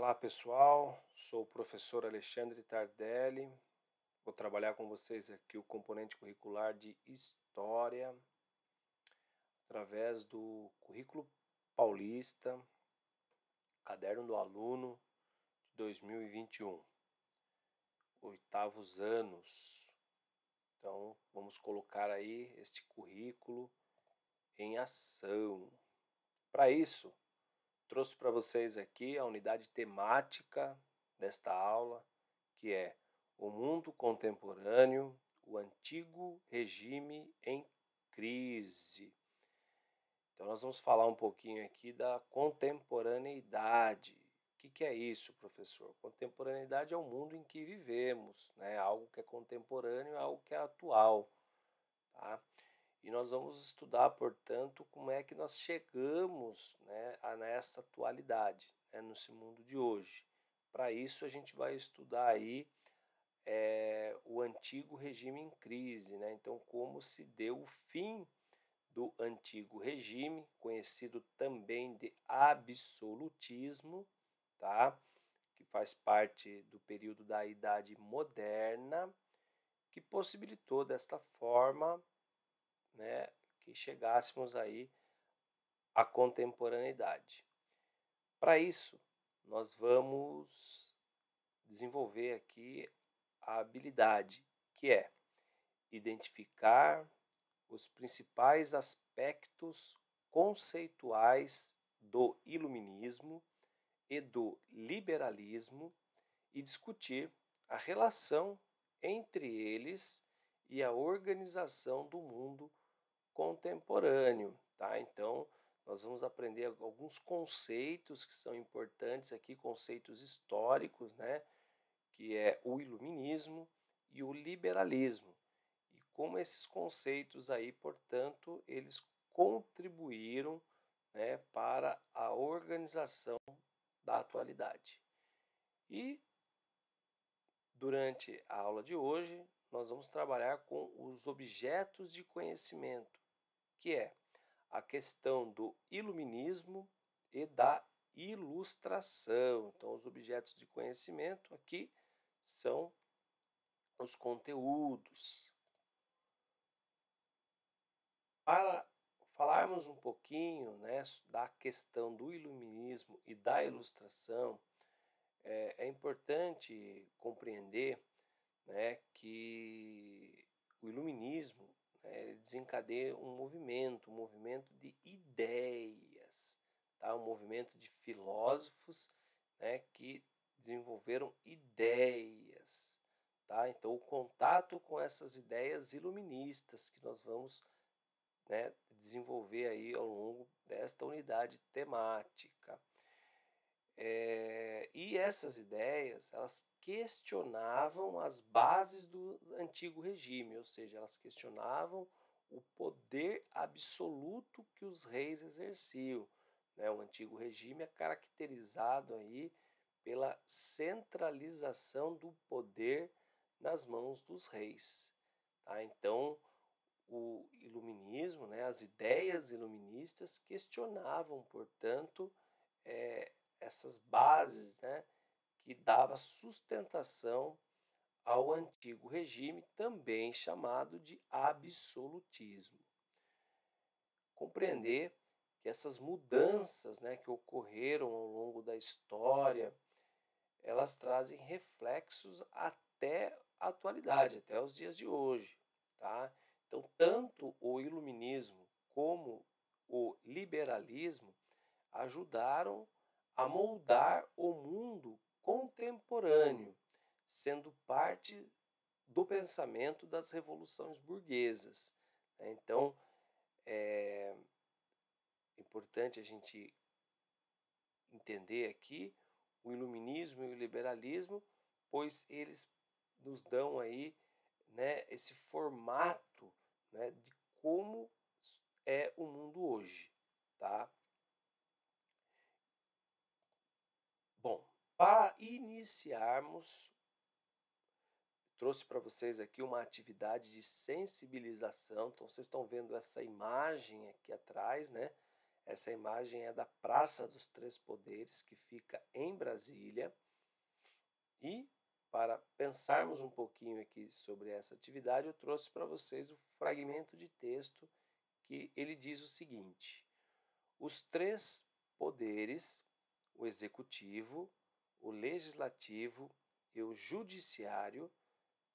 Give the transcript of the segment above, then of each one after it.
Olá pessoal, sou o professor Alexandre Tardelli. Vou trabalhar com vocês aqui o componente curricular de História através do Currículo Paulista, Caderno do Aluno de 2021, oitavos anos. Então vamos colocar aí este currículo em ação. Para isso, trouxe para vocês aqui a unidade temática desta aula, que é o mundo contemporâneo, o antigo regime em crise. Então nós vamos falar um pouquinho aqui da contemporaneidade. O que é isso, professor? Contemporaneidade é o mundo em que vivemos, né? Algo que é contemporâneo, algo que é atual, tá? E nós vamos estudar, portanto, como é que nós chegamos, né, nessa atualidade, né, nesse mundo de hoje. Para isso a gente vai estudar aí o antigo regime em crise, né? Então, como se deu o fim do antigo regime, conhecido também de absolutismo, tá? Que faz parte do período da Idade Moderna, que possibilitou desta forma, né, que chegássemos aí à contemporaneidade. Para isso, nós vamos desenvolver aqui a habilidade, que é identificar os principais aspectos conceituais do iluminismo e do liberalismo e discutir a relação entre eles e a organização do mundo contemporâneo, tá? Então, nós vamos aprender alguns conceitos que são importantes aqui, conceitos históricos, né? Que é o iluminismo e o liberalismo. E como esses conceitos aí, portanto, eles contribuíram, né, para a organização da atualidade. E durante a aula de hoje, nós vamos trabalhar com os objetos de conhecimento, que é a questão do iluminismo e da ilustração. Então, os objetos de conhecimento aqui são os conteúdos. Para falarmos um pouquinho, né, da questão do iluminismo e da ilustração, é importante compreender, né, que o iluminismo, né, desencadeia um movimento de ideias, tá? Um movimento de filósofos, né, que desenvolveram ideias, tá? Então o contato com essas ideias iluministas que nós vamos, né, desenvolver aí ao longo desta unidade temática. E essas ideias, elas questionavam as bases do antigo regime, ou seja, elas questionavam o poder absoluto que os reis exerciam, né? O antigo regime é caracterizado aí pela centralização do poder nas mãos dos reis, tá? Então, o iluminismo, né, as ideias iluministas questionavam, portanto, essas bases, né, que dava sustentação ao antigo regime, também chamado de absolutismo. Compreender que essas mudanças, né, que ocorreram ao longo da história, elas trazem reflexos até a atualidade, até os dias de hoje, tá? Então, tanto o iluminismo como o liberalismo ajudaram a moldar o mundo contemporâneo, sendo parte do pensamento das revoluções burguesas. Então, é importante a gente entender aqui o iluminismo e o liberalismo, pois eles nos dão aí, né, esse formato, né, de como é o mundo hoje, tá? Bom, para iniciarmos, trouxe para vocês aqui uma atividade de sensibilização. Então, vocês estão vendo essa imagem aqui atrás, né? Essa imagem é da Praça dos Três Poderes, que fica em Brasília. E para pensarmos um pouquinho aqui sobre essa atividade, eu trouxe para vocês o fragmento de texto que ele diz o seguinte: os três poderes, o executivo, o legislativo e o judiciário,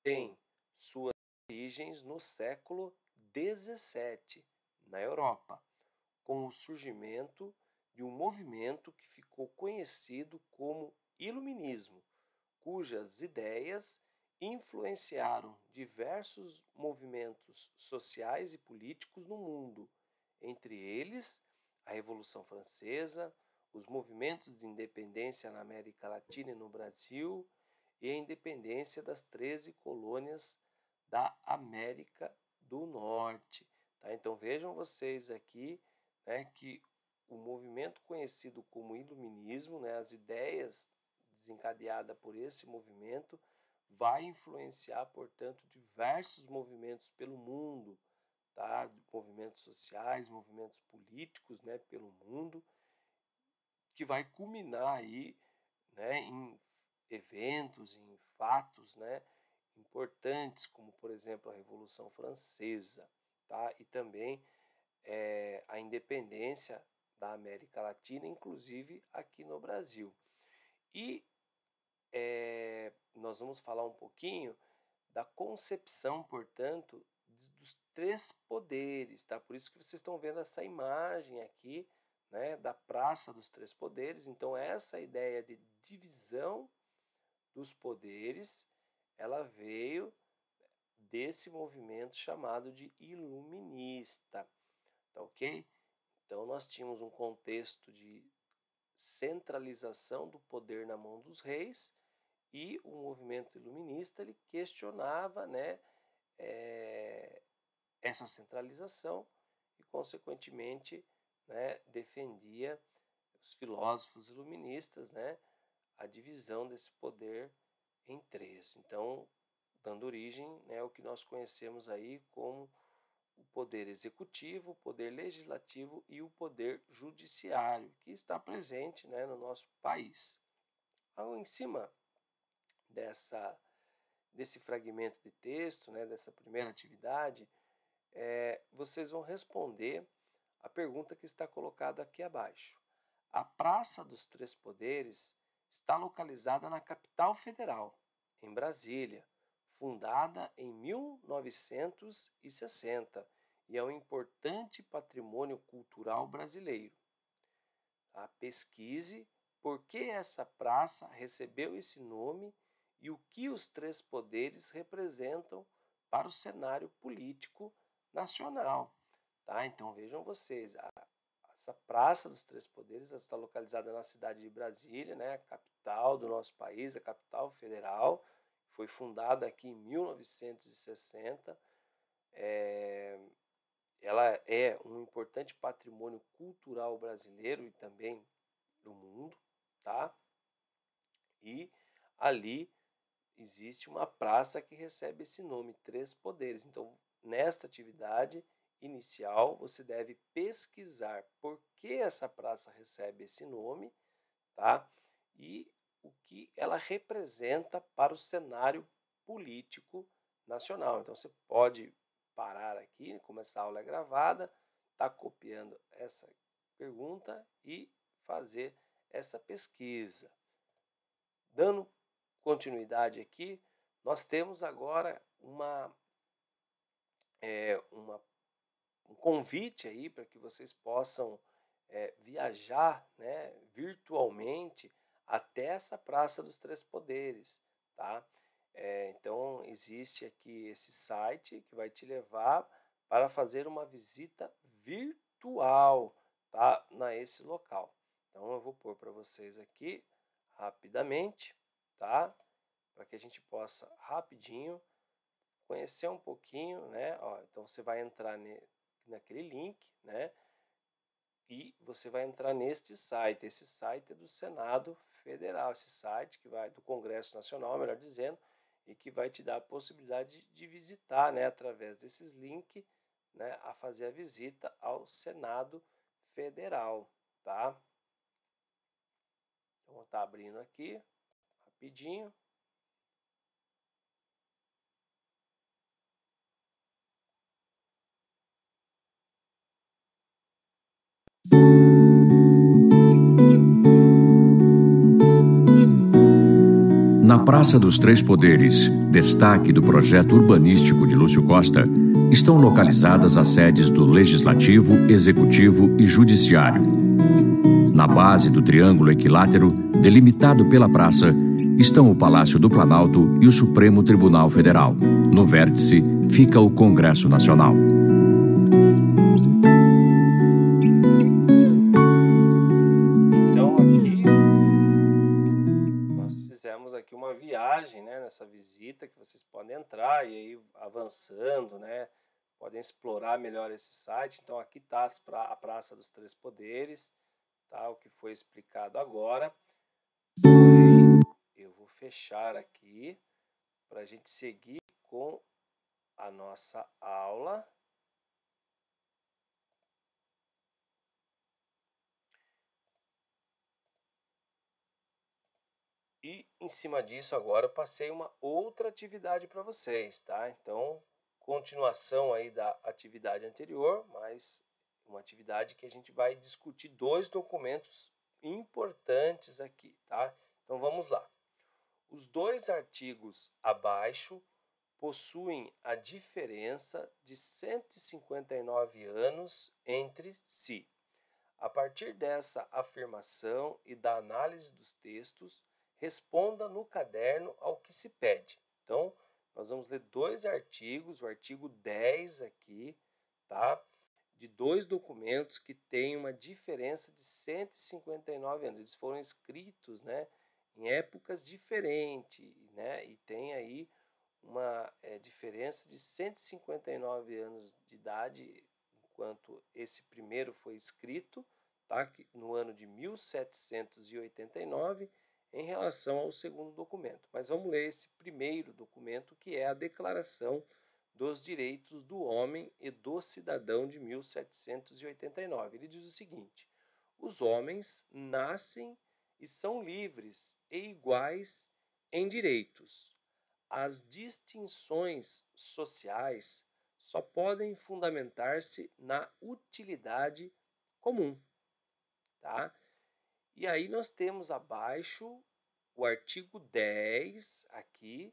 têm suas origens no século XVII, na Europa, com o surgimento de um movimento que ficou conhecido como Iluminismo, cujas ideias influenciaram diversos movimentos sociais e políticos no mundo, entre eles a Revolução Francesa, os movimentos de independência na América Latina e no Brasil e a independência das 13 colônias da América do Norte. Tá? Então vejam vocês aqui, né, que o movimento conhecido como Iluminismo, né, as ideias desencadeadas por esse movimento, vai influenciar, portanto, diversos movimentos pelo mundo, tá? Movimentos sociais, movimentos políticos, né, pelo mundo, que vai culminar aí, né, em eventos, em fatos, né, importantes, como por exemplo a Revolução Francesa, tá? E também a independência da América Latina, inclusive aqui no Brasil. E nós vamos falar um pouquinho da concepção, portanto, dos três poderes, tá? Por isso que vocês estão vendo essa imagem aqui, né, da Praça dos Três Poderes. Então, essa ideia de divisão dos poderes, ela veio desse movimento chamado de iluminista, tá ok? Então, nós tínhamos um contexto de centralização do poder na mão dos reis, e o movimento iluminista ele questionava, né, essa centralização e, consequentemente, né, defendia os filósofos iluministas, né, a divisão desse poder em três. Então, dando origem, né, ao que nós conhecemos aí como o poder executivo, o poder legislativo e o poder judiciário, que está presente, né, no nosso país. Em cima desse fragmento de texto, né, dessa primeira atividade, vocês vão responder a pergunta que está colocada aqui abaixo. A Praça dos Três Poderes está localizada na capital federal, em Brasília, fundada em 1960 e é um importante patrimônio cultural brasileiro. Pesquise por que essa praça recebeu esse nome e o que os três poderes representam para o cenário político nacional. Tá? Então vejam vocês, essa Praça dos Três Poderes está localizada na cidade de Brasília, né, a capital do nosso país, a capital federal. Foi fundada aqui em 1960. Ela é um importante patrimônio cultural brasileiro e também do mundo, tá? E ali existe uma praça que recebe esse nome, Três Poderes. Então, nesta atividade inicial, você deve pesquisar por que essa praça recebe esse nome, tá? E o que ela representa para o cenário político nacional. Então, você pode parar aqui, começar a aula gravada, tá copiando essa pergunta e fazer essa pesquisa. Dando continuidade aqui, nós temos agora um convite aí para que vocês possam viajar, né, virtualmente até essa Praça dos Três Poderes, tá? Então existe aqui esse site que vai te levar para fazer uma visita virtual, tá, esse local. Então eu vou pôr para vocês aqui rapidamente, tá? Para que a gente possa rapidinho conhecer um pouquinho, né? Ó, então você vai entrar naquele link, né? E você vai entrar neste site. Esse site é do Senado Federal, esse site que vai do Congresso Nacional, melhor dizendo, e que vai te dar a possibilidade de visitar, né, através desses links, né, a fazer a visita ao Senado Federal, tá? Então, vou estar abrindo aqui, rapidinho. Na Praça dos Três Poderes, destaque do projeto urbanístico de Lúcio Costa, estão localizadas as sedes do Legislativo, Executivo e Judiciário. Na base do triângulo equilátero, delimitado pela praça, estão o Palácio do Planalto e o Supremo Tribunal Federal. No vértice fica o Congresso Nacional. Então aqui nós fizemos aqui uma viagem, né, nessa visita que vocês podem entrar e aí avançando, né, podem explorar melhor esse site. Então aqui está a Praça dos Três Poderes, tá, o que foi explicado agora. Porém, eu vou fechar aqui para a gente seguir com a nossa aula. E em cima disso agora eu passei uma outra atividade para vocês, tá? Então, continuação aí da atividade anterior, mas uma atividade que a gente vai discutir dois documentos importantes aqui, tá? Então vamos lá. Os dois artigos abaixo possuem a diferença de 159 anos entre si. A partir dessa afirmação e da análise dos textos, responda no caderno ao que se pede. Então, nós vamos ler dois artigos, o artigo 10 aqui, tá? De dois documentos que têm uma diferença de 159 anos. Eles foram escritos, né, em épocas diferentes, né? E tem aí uma diferença de 159 anos de idade, enquanto esse primeiro foi escrito, tá, no ano de 1789, em relação ao segundo documento. Mas vamos ler esse primeiro documento, que é a Declaração dos Direitos do Homem e do Cidadão de 1789. Ele diz o seguinte: os homens nascem e são livres e iguais em direitos. As distinções sociais só podem fundamentar-se na utilidade comum, tá? E aí nós temos abaixo o artigo 10 aqui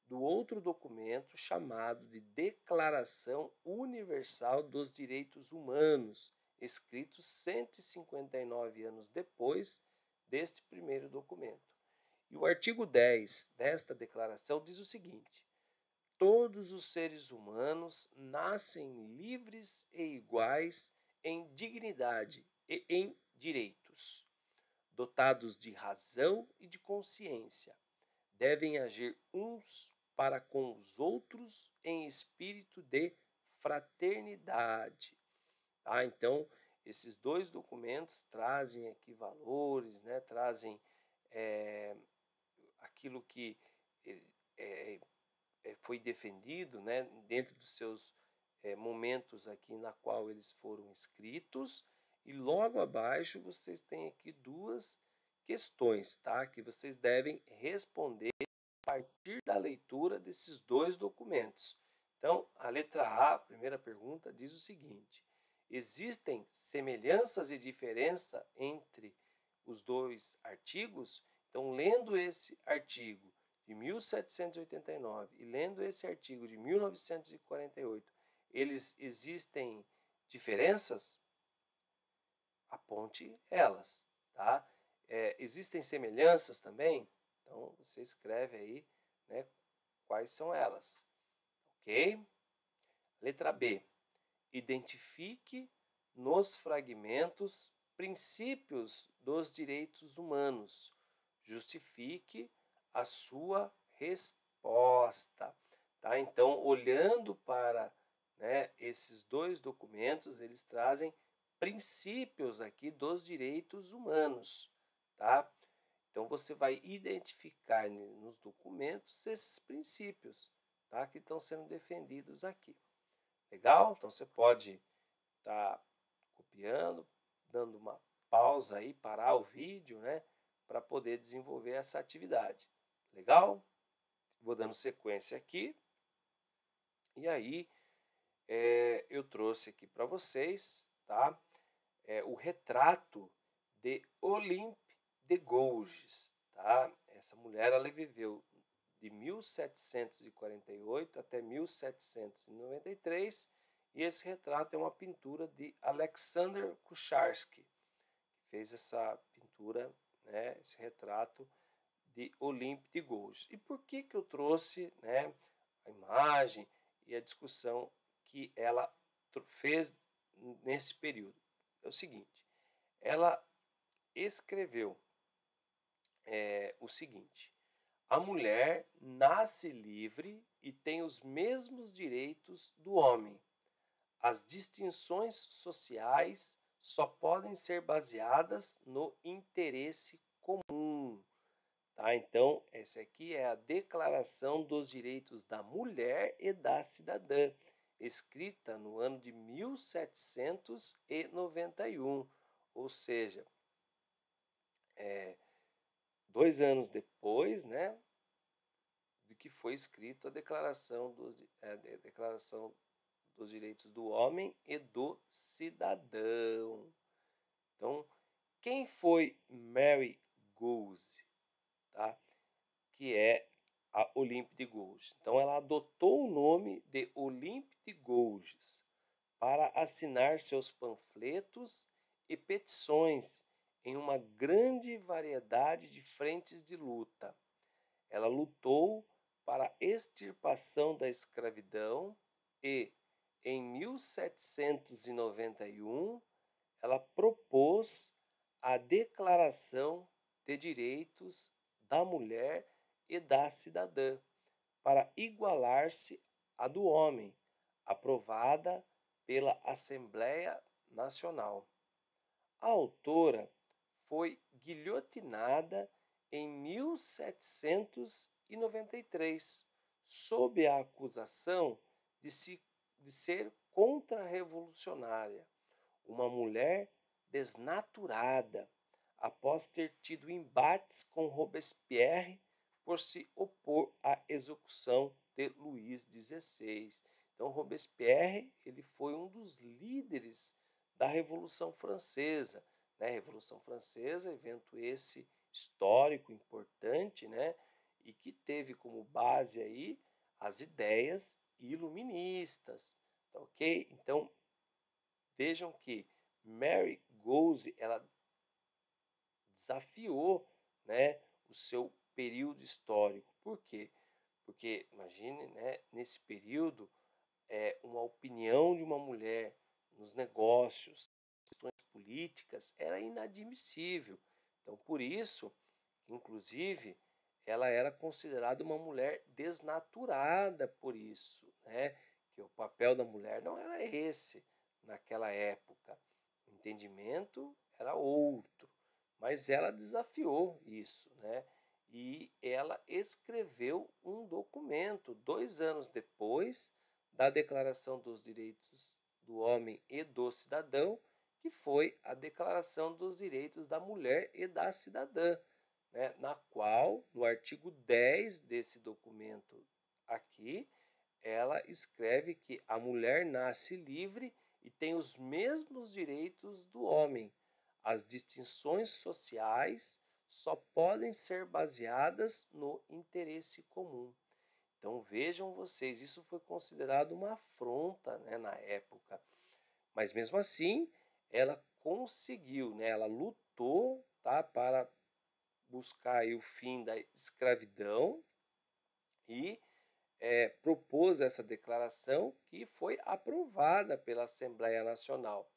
do outro documento chamado de Declaração Universal dos Direitos Humanos, escrito 159 anos depois deste primeiro documento. E o artigo 10 desta declaração diz o seguinte: todos os seres humanos nascem livres e iguais em dignidade e em direitos, dotados de razão e de consciência. Devem agir uns para com os outros em espírito de fraternidade. Tá? Então, esses dois documentos trazem aqui valores, né? Trazem aquilo que foi defendido, né? Dentro dos seus momentos aqui na qual eles foram escritos. E logo abaixo vocês têm aqui duas questões, tá? Que vocês devem responder a partir da leitura desses dois documentos. Então, a letra A, a primeira pergunta, diz o seguinte: existem semelhanças e diferença entre os dois artigos? Então, lendo esse artigo de 1789 e lendo esse artigo de 1948, eles existem diferenças? Aponte elas, tá? Existem semelhanças também? Então, você escreve aí, né, quais são elas, ok? Letra B. Identifique nos fragmentos princípios dos direitos humanos. Justifique a sua resposta, tá? Então, olhando para, né, esses dois documentos, eles trazem princípios aqui dos direitos humanos, tá? Então, você vai identificar nos documentos esses princípios, tá, que estão sendo defendidos aqui. Legal? Então, você pode estar copiando, dando uma pausa aí, parar o vídeo, né, para poder desenvolver essa atividade. Legal? Vou dando sequência aqui. E aí, eu trouxe aqui para vocês, tá? O retrato de Olympe de Gouges, tá? Essa mulher, ela viveu de 1748 até 1793, e esse retrato é uma pintura de Alexander Kucharski, que fez essa pintura, né, esse retrato de Olympe de Gouges. E por que eu trouxe, né, a imagem e a discussão que ela fez nesse período? É o seguinte, ela escreveu o seguinte: a mulher nasce livre e tem os mesmos direitos do homem. As distinções sociais só podem ser baseadas no interesse comum. Tá? Então, essa aqui é a Declaração dos Direitos da Mulher e da Cidadã, escrita no ano de 1791, ou seja, 2 anos depois, né, de que foi escrito a Declaração dos Direitos do Homem e do Cidadão. Então, quem foi Mary Goose, tá? Que é a Olympe de Gouges. Então, ela adotou o nome de Olympe de Gouges para assinar seus panfletos e petições em uma grande variedade de frentes de luta. Ela lutou para a extirpação da escravidão e, em 1791, ela propôs a Declaração de Direitos da Mulher e da Cidadã, para igualar-se à do homem, aprovada pela Assembleia Nacional. A autora foi guilhotinada em 1793, sob a acusação de ser contra-revolucionária, uma mulher desnaturada, após ter tido embates com Robespierre por se opor à execução de Luís XVI. Então, Robespierre, ele foi um dos líderes da Revolução Francesa, né? Revolução Francesa, evento esse histórico importante, né? E que teve como base aí as ideias iluministas, tá ok? Então, vejam que Mary Goose, ela desafiou, né, o seu período histórico. Por quê? Porque, imagine, né, nesse período, uma opinião de uma mulher nos negócios, questões políticas, era inadmissível. Então, por isso, inclusive, ela era considerada uma mulher desnaturada por isso, né? Que o papel da mulher não era esse naquela época. O entendimento era outro, mas ela desafiou isso, né? E ela escreveu um documento 2 anos depois da Declaração dos Direitos do Homem e do Cidadão, que foi a Declaração dos Direitos da Mulher e da Cidadã, né? Na qual, no artigo 10 desse documento aqui, ela escreve que a mulher nasce livre e tem os mesmos direitos do homem. As distinções sociais só podem ser baseadas no interesse comum. Então vejam vocês, isso foi considerado uma afronta, né, na época. Mas mesmo assim, ela conseguiu, né, ela lutou, tá, para buscar aí o fim da escravidão e propôs essa declaração que foi aprovada pela Assembleia Nacional.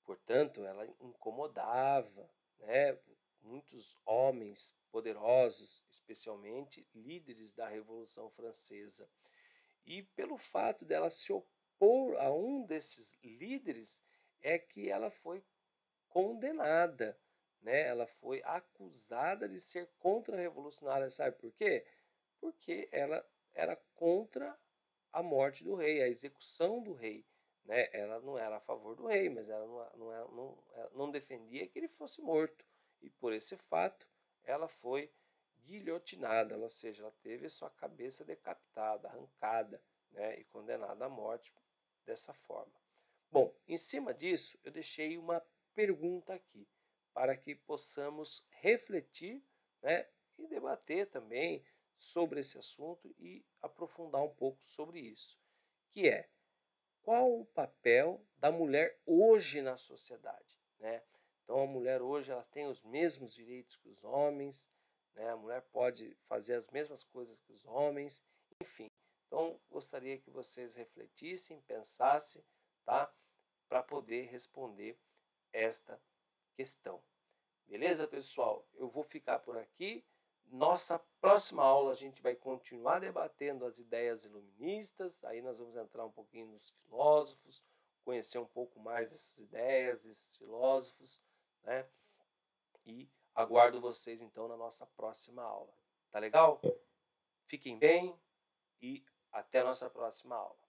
Portanto, ela incomodava, né, muitos homens poderosos, especialmente líderes da Revolução Francesa. E pelo fato dela se opor a um desses líderes, é que ela foi condenada, né? Ela foi acusada de ser contra-revolucionária, sabe por quê? Porque ela era contra a morte do rei, a execução do rei, né? Ela não era a favor do rei, mas ela não defendia que ele fosse morto. E por esse fato, ela foi guilhotinada, ou seja, ela teve sua cabeça decapitada, arrancada, né? E condenada à morte dessa forma. Bom, em cima disso, eu deixei uma pergunta aqui, para que possamos refletir, né, e debater também sobre esse assunto e aprofundar um pouco sobre isso, que é: qual o papel da mulher hoje na sociedade, né? Então a mulher hoje ela tem os mesmos direitos que os homens, né? A mulher pode fazer as mesmas coisas que os homens, enfim. Então gostaria que vocês refletissem, pensassem, tá? Para poder responder esta questão. Beleza, pessoal? Eu vou ficar por aqui. Nossa próxima aula a gente vai continuar debatendo as ideias iluministas. Aí nós vamos entrar um pouquinho nos filósofos, conhecer um pouco mais dessas ideias, desses filósofos, né? E aguardo vocês então na nossa próxima aula. Tá legal? Fiquem bem e até a nossa próxima aula.